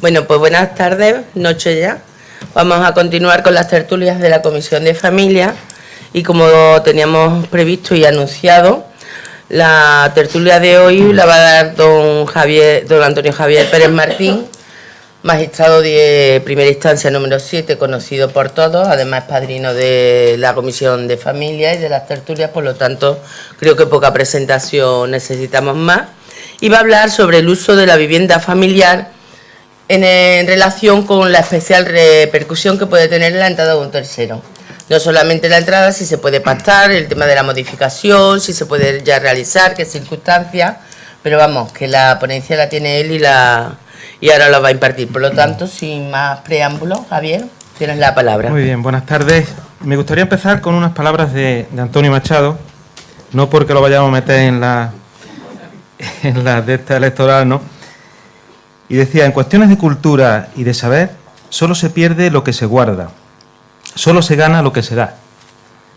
Bueno, pues buenas tardes, noche ya. Vamos a continuar con las tertulias de la Comisión de Familia y como teníamos previsto y anunciado, la tertulia de hoy la va a dar don Antonio Javier Pérez Martín, magistrado de primera instancia número 7, conocido por todos, además padrino de la Comisión de Familia y de las tertulias, por lo tanto creo que poca presentación necesitamos más. Y va a hablar sobre el uso de la vivienda familiar en relación con la especial repercusión que puede tener la entrada de un tercero. No solamente la entrada, si se puede pactar, el tema de la modificación, si se puede ya realizar, qué circunstancias, pero vamos, que la ponencia la tiene él y ahora lo va a impartir. Por lo tanto, sin más preámbulos, Javier, tienes la palabra. Muy bien, buenas tardes. Me gustaría empezar con unas palabras de Antonio Machado, no porque lo vayamos a meter en la de esta electoral, ¿no? Y decía, en cuestiones de cultura y de saber, solo se pierde lo que se guarda, solo se gana lo que se da.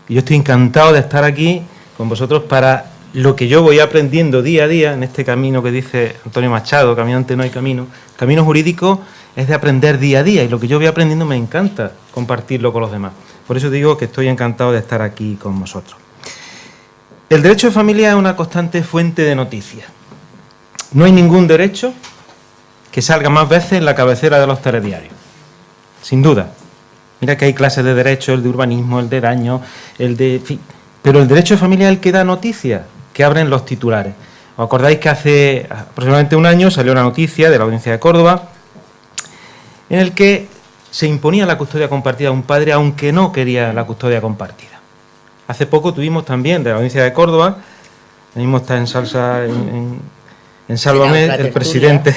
Y yo estoy encantado de estar aquí con vosotros para lo que yo voy aprendiendo día a día en este camino que dice Antonio Machado, caminante no hay camino. Camino jurídico es de aprender día a día y lo que yo voy aprendiendo me encanta compartirlo con los demás. Por eso digo que estoy encantado de estar aquí con vosotros. El derecho de familia es una constante fuente de noticias. No hay ningún derecho que salga más veces en la cabecera de los telediarios, sin duda. Mira que hay clases de derecho, el de urbanismo, el de daño, el de... En fin, pero el derecho de familia es el que da noticias, que abren los titulares. ¿Os acordáis que hace aproximadamente un año salió una noticia de la Audiencia de Córdoba en el que se imponía la custodia compartida a un padre aunque no quería la custodia compartida? Hace poco tuvimos también de la Audiencia de Córdoba, el mismo está en salsa... En Sálvame, el presidente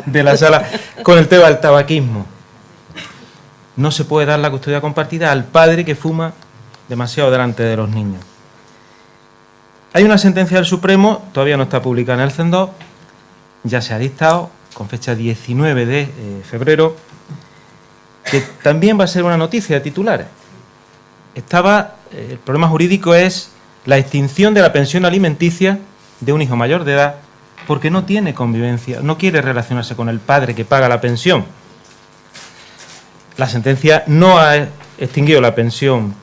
de la sala, con el tema del tabaquismo. No se puede dar la custodia compartida al padre que fuma demasiado delante de los niños. Hay una sentencia del Supremo, todavía no está publicada en el CEN2, ya se ha dictado, con fecha 19 de febrero, que también va a ser una noticia de titulares. El problema jurídico es la extinción de la pensión alimenticia de un hijo mayor de edad porque no tiene convivencia, no quiere relacionarse con el padre que paga la pensión. La sentencia no ha extinguido la pensión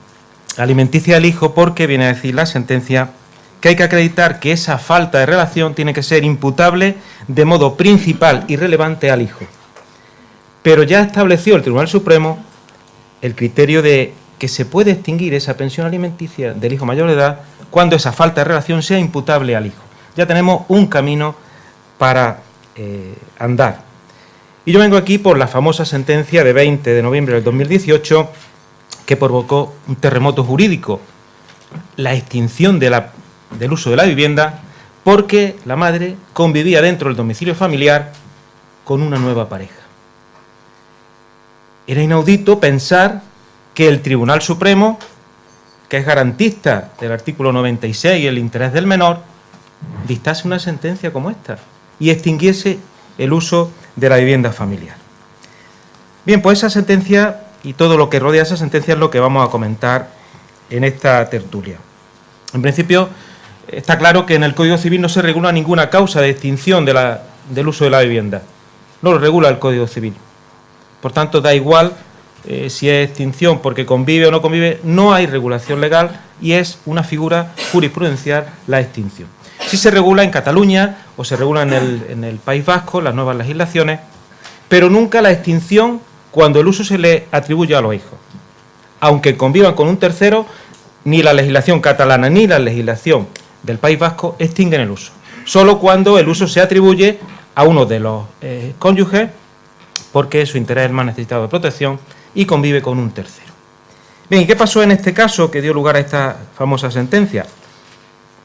alimenticia del hijo porque viene a decir la sentencia que hay que acreditar que esa falta de relación tiene que ser imputable de modo principal y relevante al hijo. Pero ya estableció el Tribunal Supremo el criterio de que se puede extinguir esa pensión alimenticia del hijo mayor de edad cuando esa falta de relación sea imputable al hijo. Ya tenemos un camino para andar. Y yo vengo aquí por la famosa sentencia de 20 de noviembre del 2018 que provocó un terremoto jurídico, la extinción del uso de la vivienda porque la madre convivía dentro del domicilio familiar con una nueva pareja. Era inaudito pensar que el Tribunal Supremo, que es garantista del artículo 96 y el interés del menor, dictase una sentencia como esta y extinguiese el uso de la vivienda familiar. Bien, pues esa sentencia y todo lo que rodea esa sentencia es lo que vamos a comentar en esta tertulia. En principio, está claro que en el Código Civil no se regula ninguna causa de extinción del uso de la vivienda. No lo regula el Código Civil. Por tanto, da igual si es extinción porque convive o no convive, no hay regulación legal y es una figura jurisprudencial la extinción. Sí se regula en Cataluña o se regula en el País Vasco, las nuevas legislaciones, pero nunca la extinción cuando el uso se le atribuye a los hijos. Aunque convivan con un tercero, ni la legislación catalana ni la legislación del País Vasco extinguen el uso. Solo cuando el uso se atribuye a uno de los cónyuges porque su interés es más necesitado de protección y convive con un tercero. Bien, ¿y qué pasó en este caso que dio lugar a esta famosa sentencia?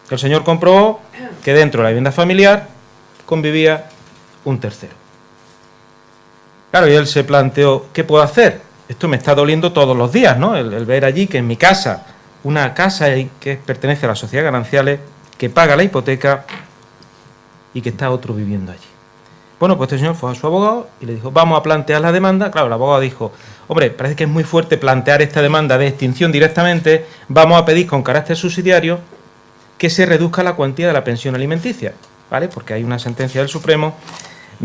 El señor comprobó que dentro de la vivienda familiar convivía un tercero. Claro, y él se planteó, ¿qué puedo hacer? Esto me está doliendo todos los días, ¿no? El ver allí que en mi casa, una casa que pertenece a la sociedad Gananciales, que paga la hipoteca y que está otro viviendo allí. Bueno, pues este señor fue a su abogado y le dijo, vamos a plantear la demanda. Claro, el abogado dijo, hombre, parece que es muy fuerte plantear esta demanda de extinción directamente, vamos a pedir con carácter subsidiario que se reduzca la cuantía de la pensión alimenticia, ¿vale? Porque hay una sentencia del Supremo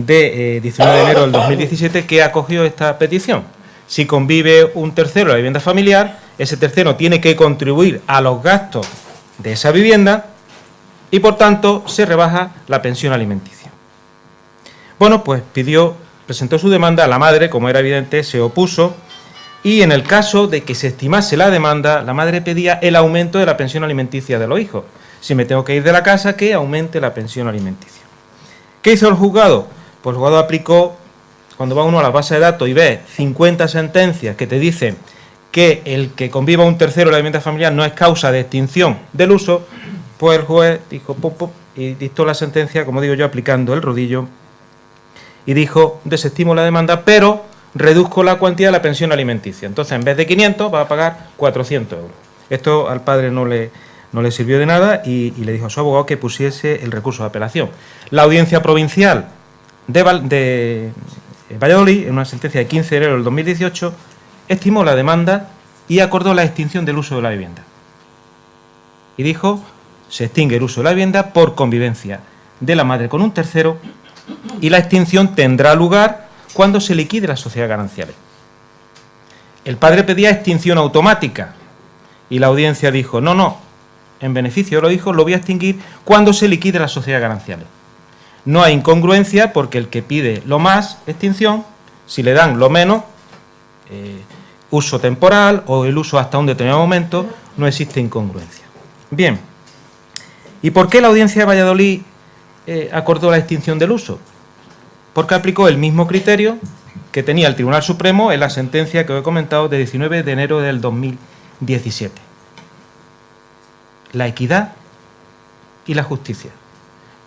de 19 de enero del 2017 que acogió esta petición. Si convive un tercero en la vivienda familiar, ese tercero tiene que contribuir a los gastos de esa vivienda y, por tanto, se rebaja la pensión alimenticia. Bueno, pues presentó su demanda, la madre, como era evidente, se opuso y en el caso de que se estimase la demanda, la madre pedía el aumento de la pensión alimenticia de los hijos. Si me tengo que ir de la casa, que aumente la pensión alimenticia. ¿Qué hizo el juzgado? Pues el juzgado aplicó, cuando va uno a la base de datos y ve 50 sentencias que te dicen que el que conviva un tercero en la vivienda familiar no es causa de extinción del uso, pues el juez dijo pop, pop, y dictó la sentencia, como digo yo, aplicando el rodillo, y dijo, desestimo la demanda, pero reduzco la cuantía de la pensión alimenticia. Entonces, en vez de 500, va a pagar 400 euros. Esto al padre no le sirvió de nada y le dijo a su abogado que pusiese el recurso de apelación. La Audiencia Provincial de Valladolid, en una sentencia de 15 de enero del 2018, estimó la demanda y acordó la extinción del uso de la vivienda. Y dijo, se extingue el uso de la vivienda por convivencia de la madre con un tercero y la extinción tendrá lugar cuando se liquide las sociedades gananciales. El padre pedía extinción automática y la audiencia dijo, no, en beneficio de los hijos lo voy a extinguir cuando se liquide las sociedades gananciales. No hay incongruencia porque el que pide lo más, extinción, si le dan lo menos, uso temporal o el uso hasta un determinado momento, no existe incongruencia. Bien, ¿y por qué la Audiencia de Valladolid acordó la extinción del uso? Porque aplicó el mismo criterio que tenía el Tribunal Supremo en la sentencia que os he comentado de 19 de enero del 2017. La equidad y la justicia.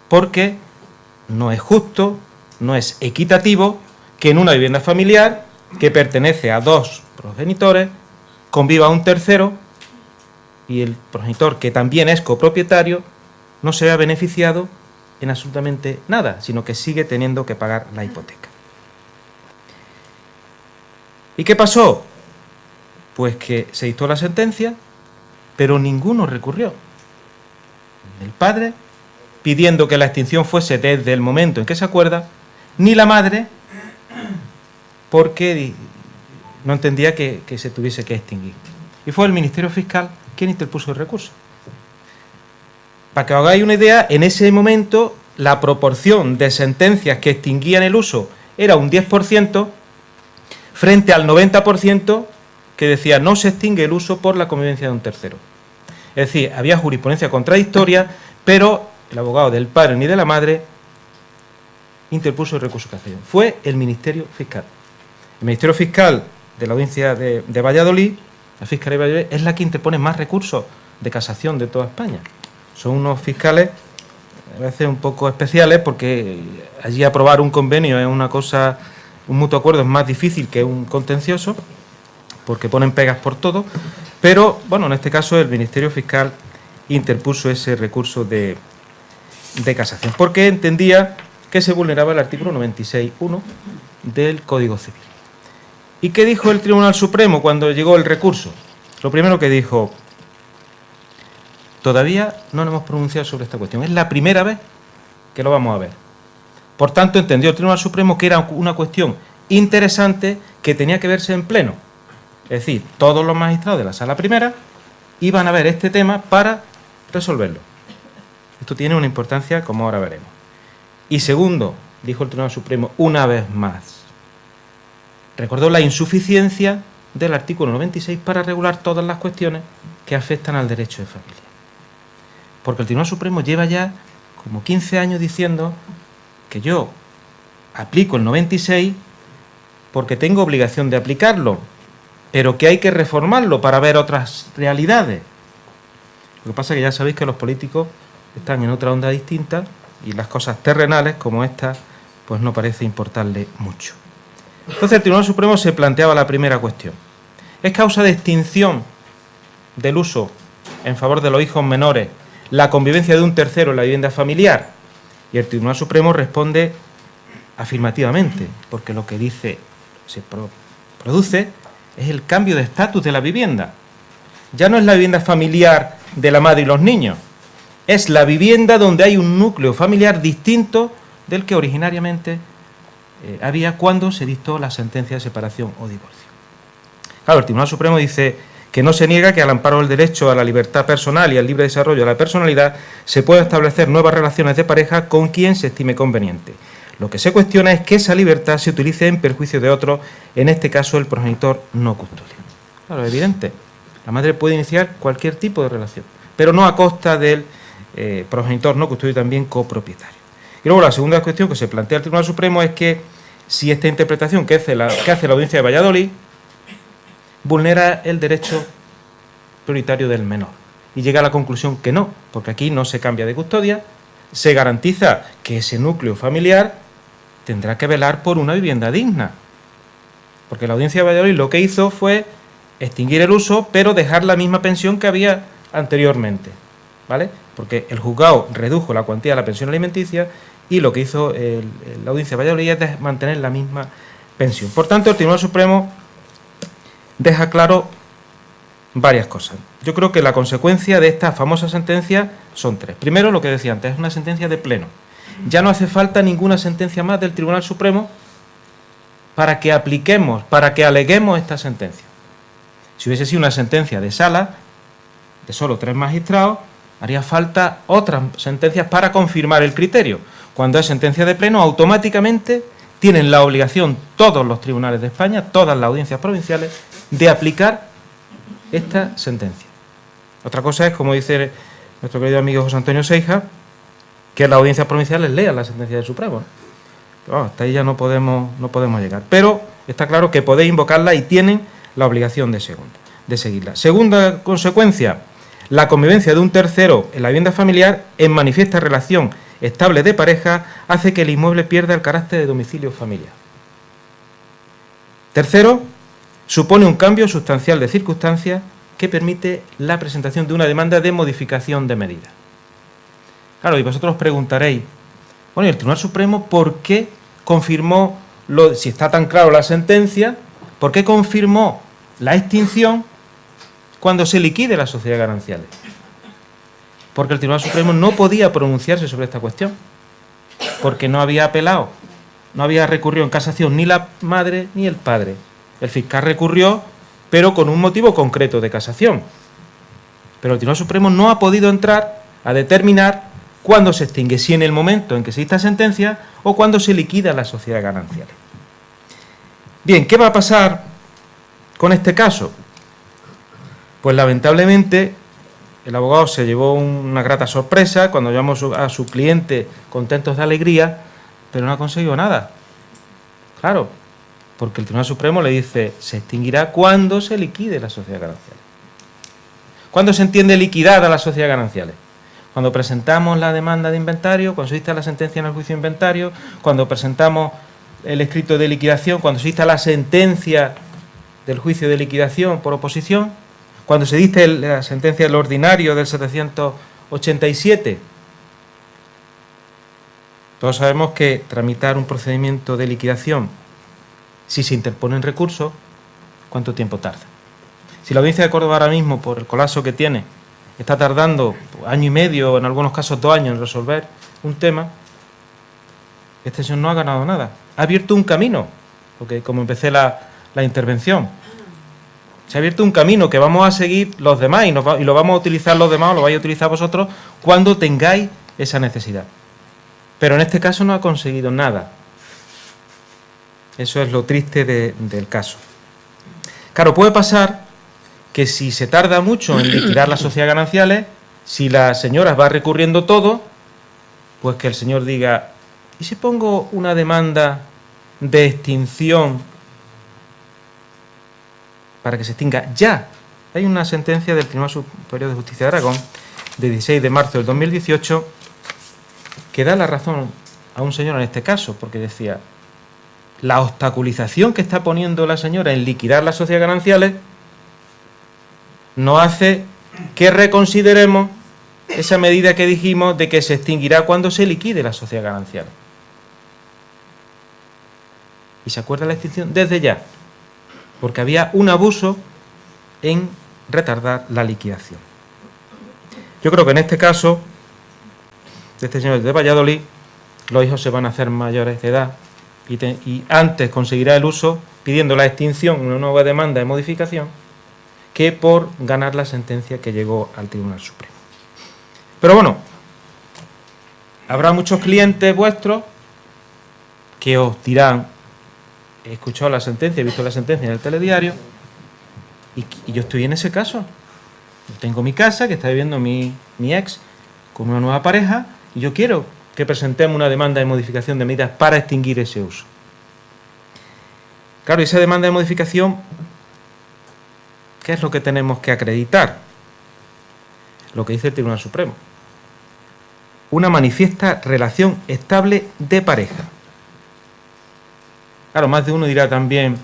Porque no es justo, no es equitativo que en una vivienda familiar que pertenece a dos progenitores conviva un tercero y el progenitor, que también es copropietario, no se vea beneficiado en absolutamente nada, sino que sigue teniendo que pagar la hipoteca. ¿Y qué pasó? Pues que se dictó la sentencia, pero ninguno recurrió. El padre, pidiendo que la extinción fuese desde el momento en que se acuerda, ni la madre, porque no entendía que se tuviese que extinguir. Y fue el Ministerio Fiscal quien interpuso el recurso. Para que os hagáis una idea, en ese momento la proporción de sentencias que extinguían el uso era un 10% frente al 90% que decía no se extingue el uso por la convivencia de un tercero. Es decir, había jurisprudencia contradictoria, pero el abogado del padre ni de la madre interpuso el recurso de casación. Fue el Ministerio Fiscal. El Ministerio Fiscal de la Audiencia de Valladolid, la Fiscalía de Valladolid, es la que interpone más recursos de casación de toda España. Son unos fiscales a veces un poco especiales porque allí aprobar un convenio es una cosa, un mutuo acuerdo es más difícil que un contencioso porque ponen pegas por todo, pero bueno, en este caso el Ministerio Fiscal interpuso ese recurso de casación porque entendía que se vulneraba el artículo 96.1 del Código Civil. ¿Y qué dijo el Tribunal Supremo cuando llegó el recurso? Lo primero que dijo: todavía no nos hemos pronunciado sobre esta cuestión. Es la primera vez que lo vamos a ver. Por tanto, entendió el Tribunal Supremo que era una cuestión interesante que tenía que verse en pleno. Es decir, todos los magistrados de la Sala Primera iban a ver este tema para resolverlo. Esto tiene una importancia, como ahora veremos. Y segundo, dijo el Tribunal Supremo una vez más, recordó la insuficiencia del artículo 96 para regular todas las cuestiones que afectan al derecho de familia. Porque el Tribunal Supremo lleva ya como 15 años diciendo que yo aplico el 96 porque tengo obligación de aplicarlo, pero que hay que reformarlo para ver otras realidades. Lo que pasa es que ya sabéis que los políticos están en otra onda distinta y las cosas terrenales como esta pues no parece importarle mucho. Entonces el Tribunal Supremo se planteaba la primera cuestión. ¿Es causa de extinción del uso en favor de los hijos menores la convivencia de un tercero en la vivienda familiar? Y el Tribunal Supremo responde afirmativamente, porque lo que dice se produce es el cambio de estatus de la vivienda. Ya no es la vivienda familiar de la madre y los niños, es la vivienda donde hay un núcleo familiar distinto del que originariamente había cuando se dictó la sentencia de separación o divorcio. Claro, el Tribunal Supremo dice que no se niega que al amparo del derecho a la libertad personal y al libre desarrollo de la personalidad se pueden establecer nuevas relaciones de pareja con quien se estime conveniente. Lo que se cuestiona es que esa libertad se utilice en perjuicio de otro, en este caso el progenitor no custodio. Claro, es evidente, la madre puede iniciar cualquier tipo de relación, pero no a costa del progenitor no custodio, también copropietario. Y luego la segunda cuestión que se plantea el Tribunal Supremo es que si esta interpretación que hace la Audiencia de Valladolid vulnera el derecho prioritario del menor. Y llega a la conclusión que no, porque aquí no se cambia de custodia, se garantiza que ese núcleo familiar tendrá que velar por una vivienda digna. Porque la Audiencia de Valladolid lo que hizo fue extinguir el uso, pero dejar la misma pensión que había anteriormente, ¿vale? Porque el juzgado redujo la cuantía de la pensión alimenticia y lo que hizo la Audiencia de Valladolid es mantener la misma pensión. Por tanto, el Tribunal Supremo deja claro varias cosas. Yo creo que la consecuencia de esta famosa sentencia son tres. Primero, lo que decía antes, es una sentencia de pleno. Ya no hace falta ninguna sentencia más del Tribunal Supremo para que apliquemos, para que aleguemos esta sentencia. Si hubiese sido una sentencia de sala, de solo 3 magistrados, haría falta otras sentencias para confirmar el criterio. Cuando es sentencia de pleno, automáticamente tienen la obligación todos los tribunales de España, todas las audiencias provinciales, de aplicar esta sentencia. Otra cosa es, como dice nuestro querido amigo José Antonio Seija, que las audiencias provinciales lean la sentencia del Supremo, ¿no? Pero, hasta ahí ya no podemos llegar. Pero está claro que podéis invocarla y tienen la obligación de seguirla. Segunda consecuencia, la convivencia de un tercero en la vivienda familiar en manifiesta relación estable de pareja hace que el inmueble pierda el carácter de domicilio familiar. Tercero, supone un cambio sustancial de circunstancias que permite la presentación de una demanda de modificación de medida. Claro, y vosotros os preguntaréis, bueno, ¿y el Tribunal Supremo por qué confirmó, si está tan claro la sentencia, por qué confirmó la extinción cuando se liquide la sociedad gananciales? Porque el Tribunal Supremo no podía pronunciarse sobre esta cuestión, porque no había apelado, no había recurrido en casación ni la madre ni el padre. El fiscal recurrió, pero con un motivo concreto de casación. Pero el Tribunal Supremo no ha podido entrar a determinar cuándo se extingue, si en el momento en que se dicta sentencia o cuando se liquida la sociedad gananciales. Bien, ¿qué va a pasar con este caso? Pues lamentablemente el abogado se llevó una grata sorpresa cuando llamó a su cliente contentos de alegría, pero no ha conseguido nada. Claro, porque el Tribunal Supremo le dice, se extinguirá cuando se liquide la sociedad gananciales. ¿Cuándo se entiende liquidada la sociedad gananciales? Cuando presentamos la demanda de inventario, cuando se dicta la sentencia en el juicio de inventario, cuando presentamos el escrito de liquidación, cuando se dicta la sentencia del juicio de liquidación por oposición, cuando se dicta la sentencia del ordinario del 787. Todos sabemos que tramitar un procedimiento de liquidación, si se interpone en recurso, ¿cuánto tiempo tarda? Si la Audiencia de Córdoba ahora mismo, por el colapso que tiene, está tardando 1 año y medio, o en algunos casos 2 años, en resolver un tema, este señor no ha ganado nada. Ha abierto un camino, porque como empecé la intervención, se ha abierto un camino que vamos a seguir los demás y lo vamos a utilizar los demás, o lo vais a utilizar vosotros cuando tengáis esa necesidad. Pero en este caso no ha conseguido nada. Eso es lo triste del caso. Claro, puede pasar que si se tarda mucho en liquidar las sociedades gananciales, si la señora va recurriendo todo, pues que el señor diga, ¿y si pongo una demanda de extinción para que se extinga ya? Hay una sentencia del Tribunal Superior de Justicia de Aragón, de 16 de marzo del 2018, que da la razón a un señor en este caso, porque decía, la obstaculización que está poniendo la señora en liquidar las sociedades gananciales nos hace que reconsideremos esa medida que dijimos de que se extinguirá cuando se liquide la sociedad ganancial. Y se acuerda la extinción desde ya, porque había un abuso en retardar la liquidación. Yo creo que en este caso, de este señor de Valladolid, los hijos se van a hacer mayores de edad y antes conseguirá el uso pidiendo la extinción, una nueva demanda de modificación, que por ganar la sentencia que llegó al Tribunal Supremo. Pero bueno, habrá muchos clientes vuestros que os dirán: he escuchado la sentencia, he visto la sentencia en el telediario y yo estoy en ese caso. Yo tengo mi casa, que está viviendo mi ex con una nueva pareja, y yo quiero que presentemos una demanda de modificación de medidas para extinguir ese uso. Claro, esa demanda de modificación, ¿qué es lo que tenemos que acreditar? Lo que dice el Tribunal Supremo: una manifiesta relación estable de pareja. Claro, más de uno dirá también: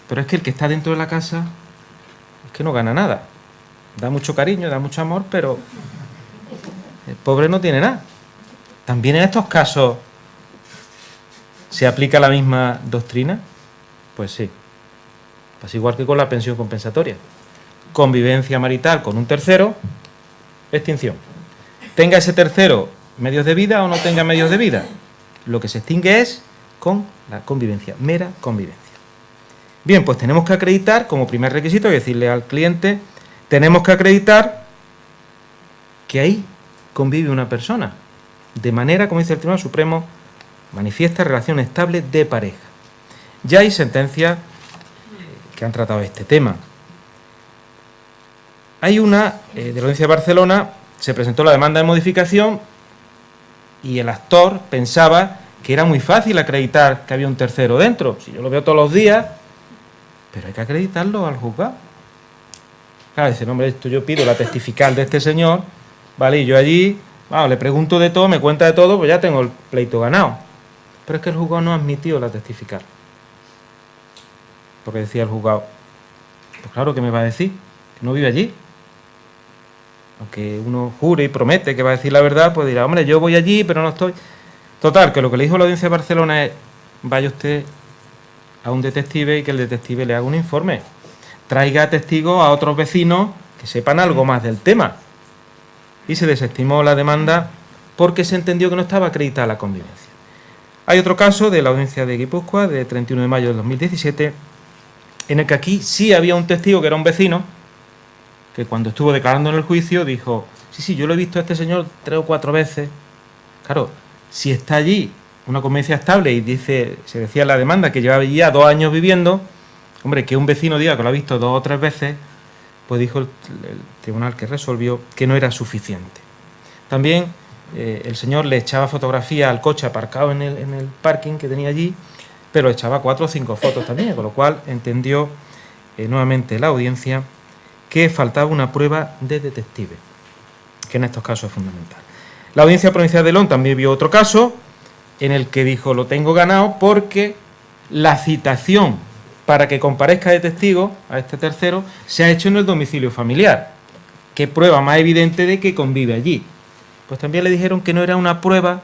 pero es que el que está dentro de la casa es que no gana nada. Da mucho cariño, da mucho amor, pero el pobre no tiene nada. ¿También en estos casos se aplica la misma doctrina? Pues sí. Pues igual que con la pensión compensatoria. Convivencia marital con un tercero, extinción. Tenga ese tercero medios de vida o no tenga medios de vida, lo que se extingue es con la convivencia, mera convivencia. Bien, pues tenemos que acreditar, como primer requisito, decirle al cliente, tenemos que acreditar que ahí convive una persona, de manera, como dice el Tribunal Supremo, manifiesta relación estable de pareja. Ya hay sentencias que han tratado este tema. Hay una de la Audiencia de Barcelona, se presentó la demanda de modificación y el actor pensaba que era muy fácil acreditar que había un tercero dentro. Si yo lo veo todos los días, pero hay que acreditarlo al juzgado. Claro, dice: no, hombre, esto yo pido la testifical de este señor, ¿vale? Y yo allí, le pregunto de todo, me cuenta de todo, pues ya tengo el pleito ganado. Pero es que el juzgado no admitió la testifical. Porque decía el juzgado: pues claro, ¿qué me va a decir? Que no vive allí. Aunque uno jure y promete que va a decir la verdad, pues dirá: hombre, yo voy allí, pero no estoy. Total, que lo que le dijo la Audiencia de Barcelona es: vaya usted a un detective y que el detective le haga un informe. Traiga testigos a otros vecinos que sepan algo más del tema. Y se desestimó la demanda porque se entendió que no estaba acreditada la convivencia. Hay otro caso de la Audiencia de Guipúzcoa, de 31 de mayo de 2017, en el que aquí sí había un testigo que era un vecino, que cuando estuvo declarando en el juicio dijo: sí, yo lo he visto a este señor 3 o 4 veces. Claro, si está allí una convivencia estable y se decía en la demanda que llevaba ya 2 años viviendo, hombre, que un vecino diga que lo ha visto 2 o 3 veces, pues dijo el tribunal que resolvió que no era suficiente. También el señor le echaba fotografía al coche aparcado en el parking que tenía allí, pero echaba 4 o 5 fotos también, con lo cual entendió nuevamente la audiencia que faltaba una prueba de detective, que en estos casos es fundamental. La Audiencia Provincial de León también vio otro caso en el que dijo: lo tengo ganado porque la citación para que comparezca de testigo a este tercero se ha hecho en el domicilio familiar. ¿Qué prueba más evidente de que convive allí? Pues también le dijeron que no era una prueba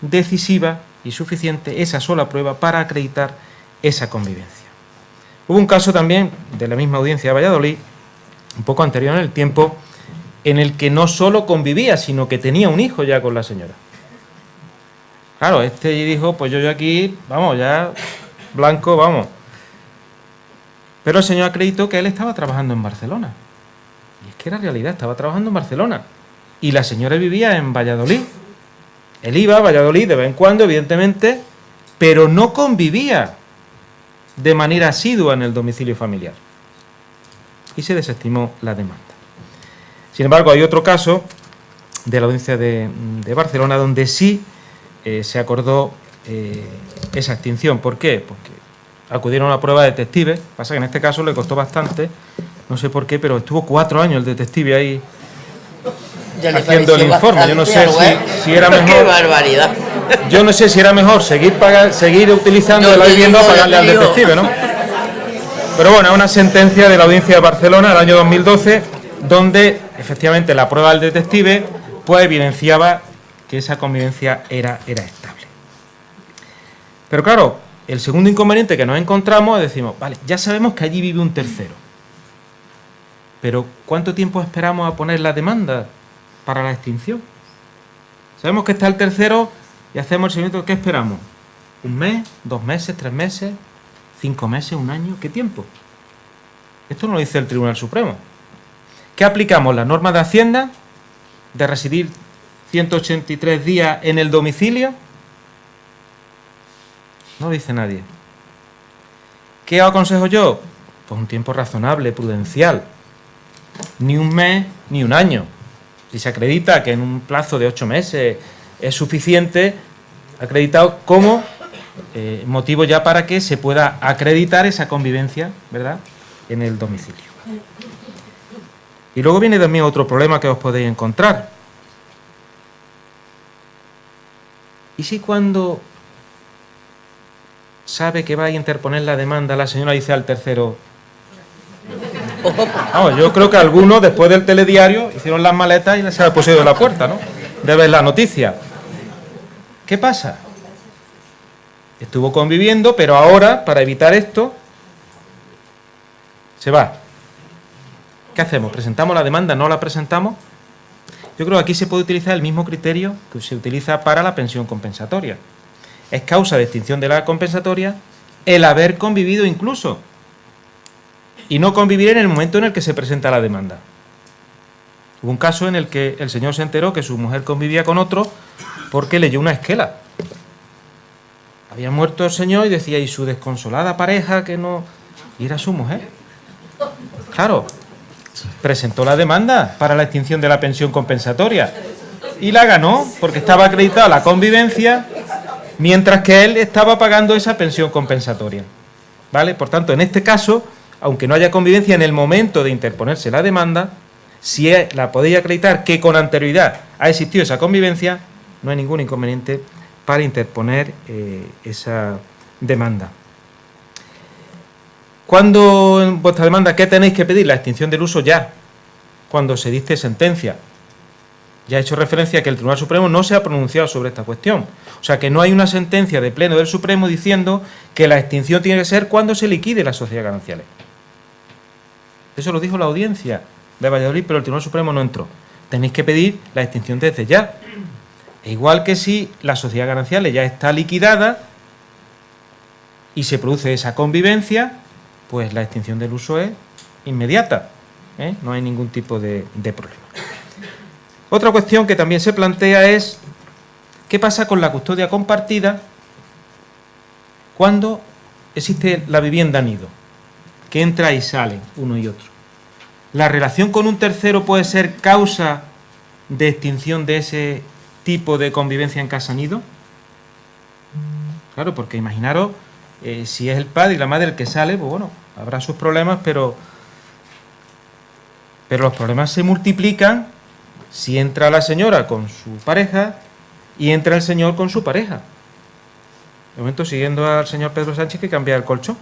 decisiva y suficiente esa sola prueba para acreditar esa convivencia. Hubo un caso también de la misma Audiencia de Valladolid, un poco anterior en el tiempo, en el que no solo convivía, sino que tenía un hijo ya con la señora. Claro, este dijo: pues yo aquí, vamos, ya blanco, vamos. Pero el señor acreditó que él estaba trabajando en Barcelona. Y es que era realidad, estaba trabajando en Barcelona. Y la señora vivía en Valladolid. Él iba a Valladolid de vez en cuando, evidentemente, pero no convivía de manera asidua en el domicilio familiar. Y se desestimó la demanda. Sin embargo, hay otro caso de la Audiencia de Barcelona donde sí se acordó esa extinción. ¿Por qué? Porque acudieron a una prueba de detective. Pasa que en este caso le costó bastante, no sé por qué, pero estuvo 4 años el detective ahí haciendo el informe. Yo no sé si era mejor. ¡Qué barbaridad! Yo no sé si era mejor seguir utilizando la vivienda o pagarle al detective, ¿no? Pero bueno, es una sentencia de la Audiencia de Barcelona del año 2012, donde efectivamente la prueba del detective pues evidenciaba que esa convivencia era estable. Pero claro, el segundo inconveniente que nos encontramos es: decimos, vale, ya sabemos que allí vive un tercero, pero ¿cuánto tiempo esperamos a poner la demanda para la extinción? Sabemos que está el tercero y hacemos el seguimiento. ¿Qué esperamos? ¿Un mes? ¿2 meses? ¿3 meses? ¿5 meses? ¿1 año? ¿Qué tiempo? Esto no lo dice el Tribunal Supremo. ¿Qué aplicamos? ¿La norma de Hacienda de residir 183 días en el domicilio? No lo dice nadie. ¿Qué os aconsejo yo? Pues un tiempo razonable, prudencial. Ni 1 mes, ni 1 año. Si se acredita que en un plazo de 8 meses es suficiente, acreditado como motivo ya para que se pueda acreditar esa convivencia, ¿verdad?, en el domicilio. Y luego viene también otro problema que os podéis encontrar. ¿Y si cuando sabe que va a interponer la demanda, la señora dice al tercero? Vamos, yo creo que algunos, después del telediario, hicieron las maletas y se han puesto de la puerta, ¿no?, de ver la noticia. ¿Qué pasa? Estuvo conviviendo, pero ahora, para evitar esto, se va. ¿Qué hacemos? ¿Presentamos la demanda? ¿No la presentamos? Yo creo que aquí se puede utilizar el mismo criterio que se utiliza para la pensión compensatoria. Es causa de extinción de la compensatoria el haber convivido incluso, y no convivir en el momento en el que se presenta la demanda. Hubo un caso en el que el señor se enteró que su mujer convivía con otro porque leyó una esquela. Había muerto el señor y decía, y su desconsolada pareja que no... Y era su mujer. Claro, presentó la demanda para la extinción de la pensión compensatoria y la ganó porque estaba acreditada la convivencia mientras que él estaba pagando esa pensión compensatoria. ¿Vale? Por tanto, en este caso, aunque no haya convivencia en el momento de interponerse la demanda, si la podéis acreditar que con anterioridad ha existido esa convivencia, no hay ningún inconveniente para interponer esa demanda. Cuando en vuestra demanda, ¿qué tenéis que pedir? La extinción del uso ya, cuando se dicte sentencia. Ya he hecho referencia a que el Tribunal Supremo no se ha pronunciado sobre esta cuestión. O sea que no hay una sentencia de pleno del Supremo diciendo que la extinción tiene que ser cuando se liquide las sociedades gananciales. Eso lo dijo la audiencia de Valladolid, pero el Tribunal Supremo no entró. Tenéis que pedir la extinción desde ya. E igual que si la sociedad gananciales ya está liquidada y se produce esa convivencia, pues la extinción del uso es inmediata, ¿eh? No hay ningún tipo de problema. Otra cuestión que también se plantea es ¿qué pasa con la custodia compartida cuando existe la vivienda nido, que entra y sale uno y otro? ¿La relación con un tercero puede ser causa de extinción de ese tipo de convivencia en casa nido? Claro, porque imaginaros, si es el padre y la madre el que sale, pues bueno, habrá sus problemas, pero los problemas se multiplican si entra la señora con su pareja y entra el señor con su pareja. De momento, siguiendo al señor Pedro Sánchez, que cambia el colchón.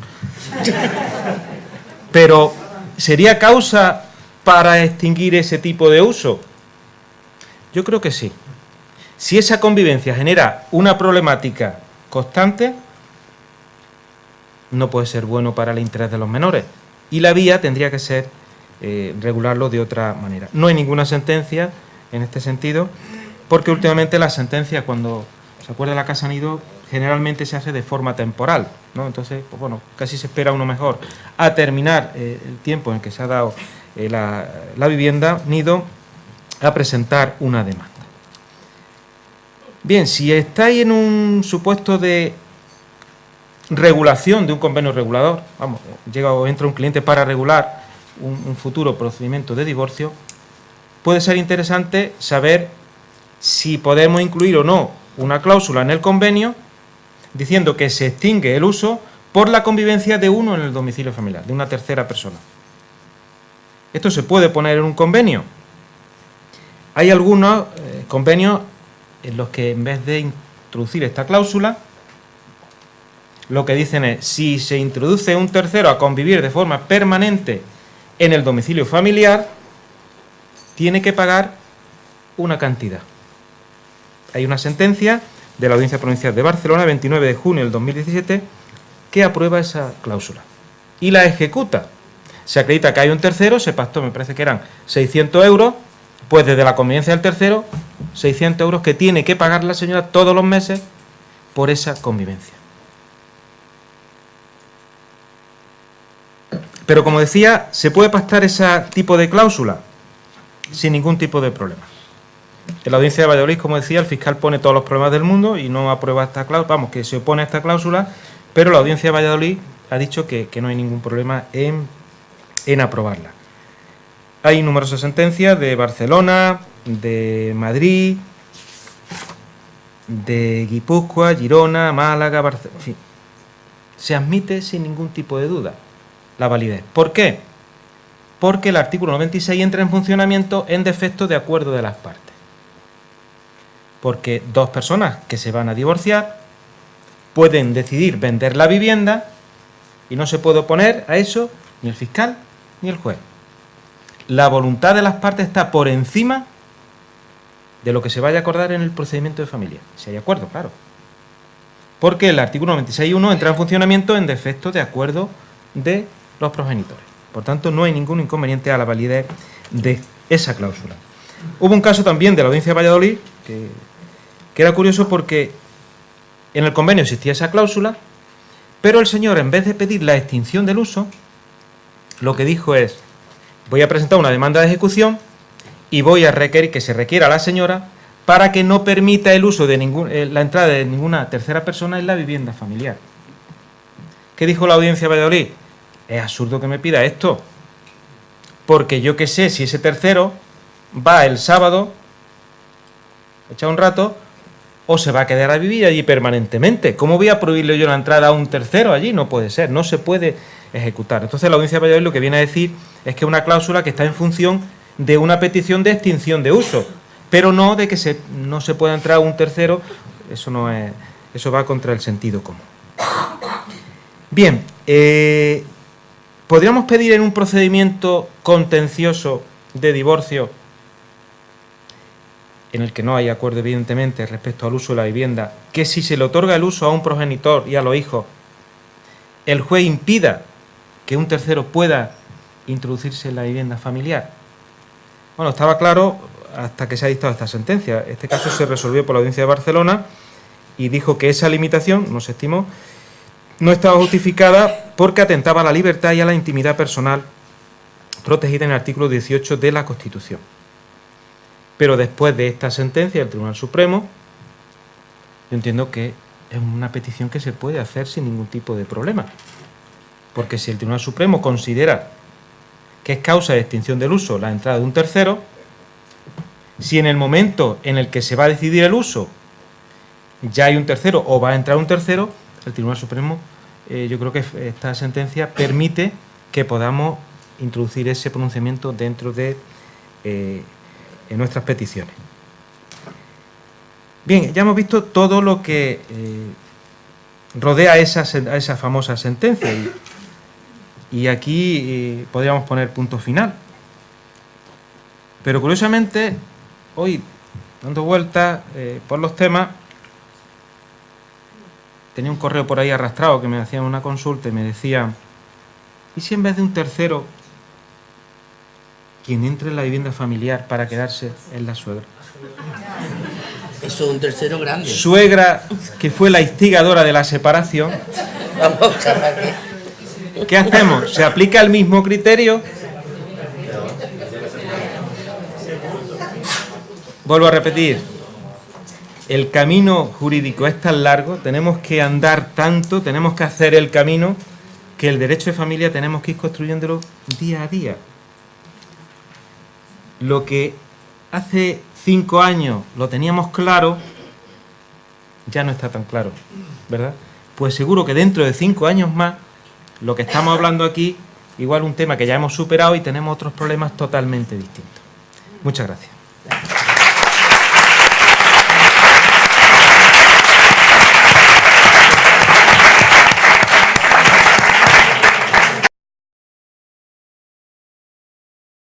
Pero, ¿sería causa para extinguir ese tipo de uso? Yo creo que sí. Si esa convivencia genera una problemática constante, no puede ser bueno para el interés de los menores. Y la vía tendría que ser regularlo de otra manera. No hay ninguna sentencia en este sentido, porque últimamente las sentencias, cuando se acuerda la casa nido, generalmente se hace de forma temporal, ¿no? Entonces, pues bueno, casi se espera uno mejor a terminar el tiempo en que se ha dado la vivienda nido a presentar una demanda. Bien, si estáis en un supuesto de regulación de un convenio regulador, vamos, llega o entra un cliente para regular un futuro procedimiento de divorcio, puede ser interesante saber si podemos incluir o no una cláusula en el convenio diciendo que se extingue el uso por la convivencia de uno en el domicilio familiar, de una tercera persona. ¿Esto se puede poner en un convenio? Hay algunos convenios en los que en vez de introducir esta cláusula, lo que dicen es, si se introduce un tercero a convivir de forma permanente en el domicilio familiar, tiene que pagar una cantidad. Hay una sentencia de la Audiencia Provincial de Barcelona, 29 de junio del 2017, que aprueba esa cláusula y la ejecuta. Se acredita que hay un tercero, se pactó, me parece que eran 600 euros, pues desde la convivencia del tercero, 600 euros que tiene que pagar la señora todos los meses por esa convivencia. Pero como decía, se puede pactar ese tipo de cláusula sin ningún tipo de problema. En la audiencia de Valladolid, como decía, el fiscal pone todos los problemas del mundo y no aprueba esta cláusula, vamos, que se opone a esta cláusula, pero la audiencia de Valladolid ha dicho que no hay ningún problema en aprobarla. Hay numerosas sentencias de Barcelona, de Madrid, de Guipúzcoa, Girona, Málaga, Barcelona, en fin. Se admite sin ningún tipo de duda la validez. ¿Por qué? Porque el artículo 96 entra en funcionamiento en defecto de acuerdo de las partes. Porque dos personas que se van a divorciar pueden decidir vender la vivienda y no se puede oponer a eso ni el fiscal ni el juez. La voluntad de las partes está por encima de lo que se vaya a acordar en el procedimiento de familia. Si hay acuerdo, claro. Porque el artículo 96.1 entra en funcionamiento en defecto de acuerdo de los progenitores. Por tanto, no hay ningún inconveniente a la validez de esa cláusula. Hubo un caso también de la audiencia de Valladolid que era curioso porque en el convenio existía esa cláusula, pero el señor, en vez de pedir la extinción del uso, lo que dijo es: voy a presentar una demanda de ejecución y voy a requerir que se requiera a la señora para que no permita el uso de la entrada de ninguna tercera persona en la vivienda familiar. ¿Qué dijo la audiencia de Valladolid? Es absurdo que me pida esto, porque yo qué sé si ese tercero va el sábado, echa un rato, o se va a quedar a vivir allí permanentemente. ¿Cómo voy a prohibirle yo la entrada a un tercero allí? No puede ser, no se puede ejecutar. Entonces la audiencia de Valladolid lo que viene a decir es que es una cláusula que está en función de una petición de extinción de uso, pero no de que no se pueda entrar a un tercero. Eso no es, eso va contra el sentido común. Bien, ¿podríamos pedir en un procedimiento contencioso de divorcio en el que no hay acuerdo, evidentemente, respecto al uso de la vivienda, que si se le otorga el uso a un progenitor y a los hijos, el juez impida que un tercero pueda introducirse en la vivienda familiar? Bueno, estaba claro hasta que se ha dictado esta sentencia. Este caso se resolvió por la audiencia de Barcelona y dijo que esa limitación, nos estimó, no estaba justificada porque atentaba a la libertad y a la intimidad personal protegida en el artículo 18 de la Constitución. Pero después de esta sentencia del Tribunal Supremo, yo entiendo que es una petición que se puede hacer sin ningún tipo de problema. Porque si el Tribunal Supremo considera que es causa de extinción del uso la entrada de un tercero, si en el momento en el que se va a decidir el uso ya hay un tercero o va a entrar un tercero, el Tribunal Supremo, yo creo que esta sentencia permite que podamos introducir ese pronunciamiento dentro de en nuestras peticiones. Bien, ya hemos visto todo lo que rodea a esa famosa sentencia y aquí podríamos poner punto final. Pero curiosamente, hoy, dando vueltas por los temas, tenía un correo por ahí arrastrado que me hacían una consulta y me decían: ¿y si en vez de un tercero quien entre en la vivienda familiar para quedarse es la suegra? Eso es un tercero grande. Suegra que fue la instigadora de la separación. Vamos, chaval. ¿Qué hacemos? ¿Se aplica el mismo criterio? Vuelvo a repetir, el camino jurídico es tan largo, tenemos que andar tanto, tenemos que hacer el camino, que el derecho de familia tenemos que ir construyéndolo día a día. Lo que hace 5 años lo teníamos claro, ya no está tan claro, ¿verdad? Pues seguro que dentro de 5 años más, lo que estamos hablando aquí, igual un tema que ya hemos superado y tenemos otros problemas totalmente distintos. Muchas gracias.